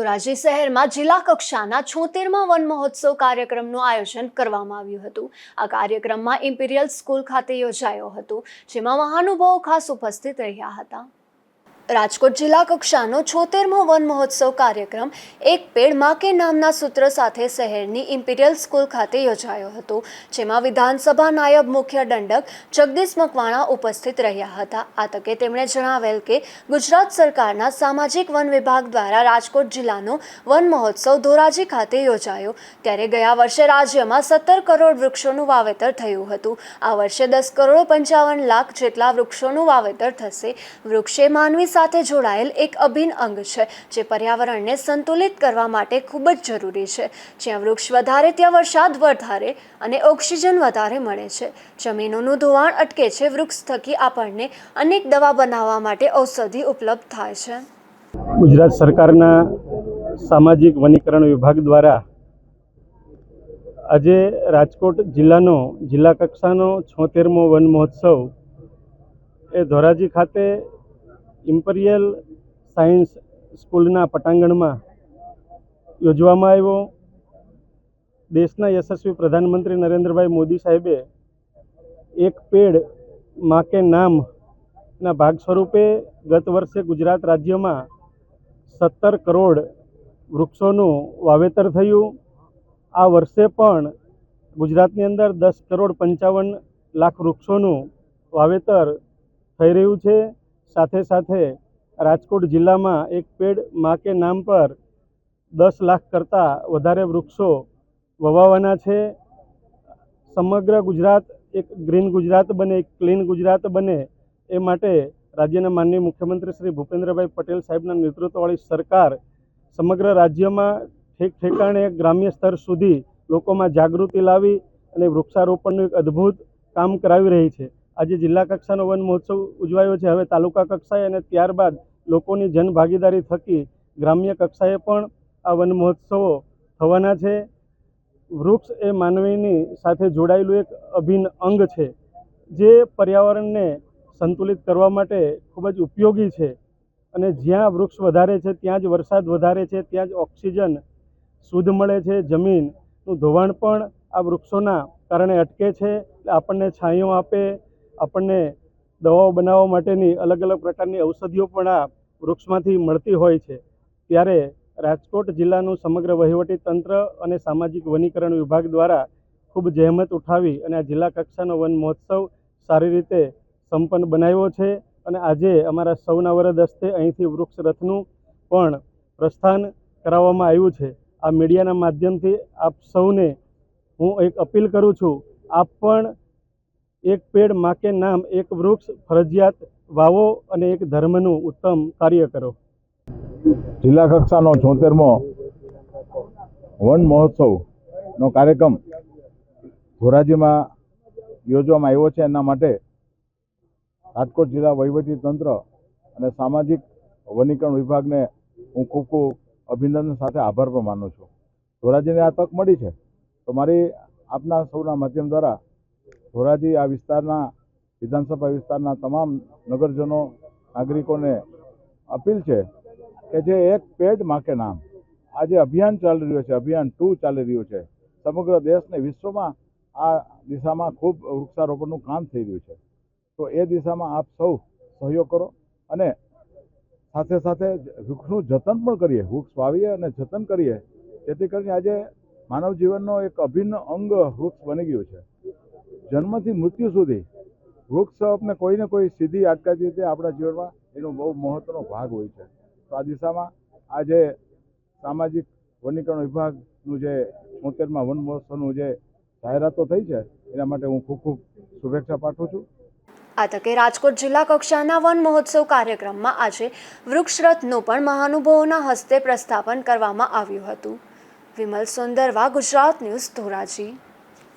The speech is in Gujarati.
ધોરાજી શહેરમાં જિલ્લા કક્ષાના 76મા વન મહોત્સવ કાર્યક્રમનું આયોજન કરવામાં આવ્યું હતું। આ કાર્યક્રમમાં ઇમ્પિરિયલ સ્કૂલ ખાતે યોજાયો હતો, જેમાં મહાનુભાવો ખાસ ઉપસ્થિત રહ્યા હતા। રાજકોટ જિલ્લા કક્ષાનો 76મો વન મહોત્સવ કાર્યક્રમ એક પેડ માં કે નામના સૂત્ર સાથે શહેરની ઇમ્પિરિયલ સ્કૂલ ખાતે યોજાયો હતો, જેમાં વિધાનસભા નાયબ મુખ્ય દંડક જગદીશ મકવાણા ઉપસ્થિત રહ્યા હતા। આ તકે તેમણે જણાવેલ કે ગુજરાત સરકારના સામાજિક વન વિભાગ દ્વારા રાજકોટ જિલ્લાનો વન મહોત્સવ ધોરાજી ખાતે યોજાયો, ત્યારે ગયા વર્ષે રાજ્યમાં 17 કરોડ વૃક્ષોનું વાવેતર થયું હતું। આ વર્ષે 10 કરોડ 55 લાખ જેટલા વૃક્ષોનું વાવેતર થશે। વૃક્ષે માનવી સાથે જોડાયેલ એક અભિન્ન અંગ છે, જે પર્યાવરણને સંતુલિત કરવા માટે ખૂબ જ જરૂરી છે। જ્યાં વૃક્ષ વધારે ત્યાં વરસાદ વધારે અને ઓક્સિજન વધારે મળે છે। જમીનોનું ધોવાણ અટકે છે। વૃક્ષ થકી આપણને અનેક દવા બનાવવા માટે ઔષધિ ઉપલબ્ધ થાય છે। ગુજરાત સરકારના સામાજિક વનીકરણ વિભાગ દ્વારા આજે રાજકોટ જિલ્લાનો જિલ્લા કક્ષાનો 76મો વન મહોત્સવ એ ધોરાજી ખાતે ઇમ્પિરિયલ સાયન્સ સ્કૂલના પટાંગણમાં યોજવામાં આવ્યો। દેશના યશસ્વી પ્રધાનમંત્રી નરેન્દ્રભાઈ મોદી સાહેબે એક પેડ માં કે નામના ભાગ સ્વરૂપે ગત વર્ષે ગુજરાત રાજ્યમાં 17 કરોડ વૃક્ષોનું વાવેતર થયું। આ વર્ષે પણ ગુજરાતની અંદર 10 કરોડ 55 લાખ વૃક્ષોનું વાવેતર થઈ રહ્યું છે। સાથે સાથે રાજકોટ જિલ્લામાં એક પેડ માં કે નામ પર 10 લાખ કરતાં વધારે વૃક્ષો વવાવાના છે। સમગ્ર ગુજરાત એક ગ્રીન ગુજરાત બને, એક ક્લીન ગુજરાત બને, એ માટે રાજ્યના માનનીય મુખ્યમંત્રી શ્રી ભૂપેન્દ્રભાઈ પટેલ સાહેબના નેતૃત્વવાળી સરકાર સમગ્ર રાજ્યમાં ઠેક ઠેકાણે ગ્રામ્ય સ્તર સુધી લોકોમાં જાગૃતિ લાવી અને વૃક્ષારોપણનું એક અદ્ભુત કામ કરાવી રહી છે। આજે જિલ્લા કક્ષાનો વન મહોત્સવ ઉજવાયો છે। હવે તાલુકા કક્ષાએ અને ત્યારબાદ લોકોની જનભાગીદારી થકી ગ્રામ્ય કક્ષાએ પણ આ વન મહોત્સવો થવાના છે। વૃક્ષ એ માનવીની સાથે જોડાયેલું એક અભિન્ન અંગ છે, જે પર્યાવરણને સંતુલિત કરવા માટે ખૂબ જ ઉપયોગી છે। અને જ્યાં વૃક્ષ વધારે છે ત્યાં જ વરસાદ વધારે છે, ત્યાં જ ઓક્સિજન શુદ્ધ મળે છે। જમીનનું ધોવાણ પણ આ વૃક્ષોના કારણે અટકે છે। આપણને છાંયો આપે, આપણને દવાઓ બનાવવા માટેની અલગ અલગ પ્રકારની ઔષધિઓ પણ આ વૃક્ષમાંથી મળતી હોય છે। ત્યારે રાજકોટ જિલ્લાનું સમગ્ર વહીવટી તંત્ર અને સામાજિક વનીકરણ વિભાગ દ્વારા ખૂબ જહેમત ઉઠાવી અને આ જિલ્લા કક્ષાનો વન મહોત્સવ સારી રીતે સંપન્ન બનાવ્યો છે। અને આજે અમારા સૌના વરદ હસ્તે અહીંથી વૃક્ષ રથનું પણ પ્રસ્થાન કરાવવામાં આવ્યું છે। આ મીડિયાના માધ્યમથી આપ સૌને હું એક અપીલ કરું છું, આપ પણ એક પેડ માં કે નામ એક વૃક્ષ ફરજિયાત વાવો અને એક ધર્મનું ઉત્તમ કાર્ય કરો। જિલ્લા કક્ષાનો 76મો વન મહોત્સવનો કાર્યક્રમ ધોરાજીમાં યોજવામાં આવ્યો છે। એના માટે રાજકોટ જિલ્લા વહીવટી તંત્ર અને સામાજિક વનીકરણ વિભાગને હું ખૂબ ખૂબ અભિનંદન સાથે આભાર પણ માનું છું। ધોરાજીને આ તક મળી છે, તો મારી આપના સૌના માધ્યમ દ્વારા ધોરાજી આ વિસ્તારના વિધાનસભા વિસ્તારના તમામ નગરજનો નાગરિકોને અપીલ છે કે જે એક પેડ માં કે નામ આ જે અભિયાન ચાલી રહ્યું છે, અભિયાન 2 ચાલી રહ્યું છે, સમગ્ર દેશ ને વિશ્વમાં આ દિશામાં ખૂબ વૃક્ષારોપણનું કામ થઈ રહ્યું છે। તો એ દિશામાં આપ સૌ સહયોગ કરો અને સાથે સાથે વૃક્ષનું જતન પણ કરીએ, વૃક્ષ વાવીએ અને જતન કરીએ, જેથી કરીને આજે માનવ જીવનનો એક અભિન્ન અંગ વૃક્ષ બની ગયું છે। જન્મથી મૃત્યુ સુધી વૃક્ષ આપણે કોઈને કોઈ સીધી આટકાતી રીતે આપણા જીવનમાં એનો બહુ મહત્વનો ભાગ હોય છે। તો આ દિશામાં આજે સામાજિક વનીકરણ વિભાગનું જે 76મા વન મહોત્સવનું જે જાહેરાતો થઈ છે, એના માટે હું ખૂબ ખૂબ શુભેચ્છા પાઠવું છું। આ તકે રાજકોટ જિલ્લા કક્ષાના વન મહોત્સવ કાર્યક્રમમાં આજે વૃક્ષરથનું પણ મહાનુભાવોના હસ્તે પ્રસ્થાપન કરવામાં આવ્યું હતું। વિમલ સુંદરવા, ગુજરાત ન્યૂઝ, ધોરાજી।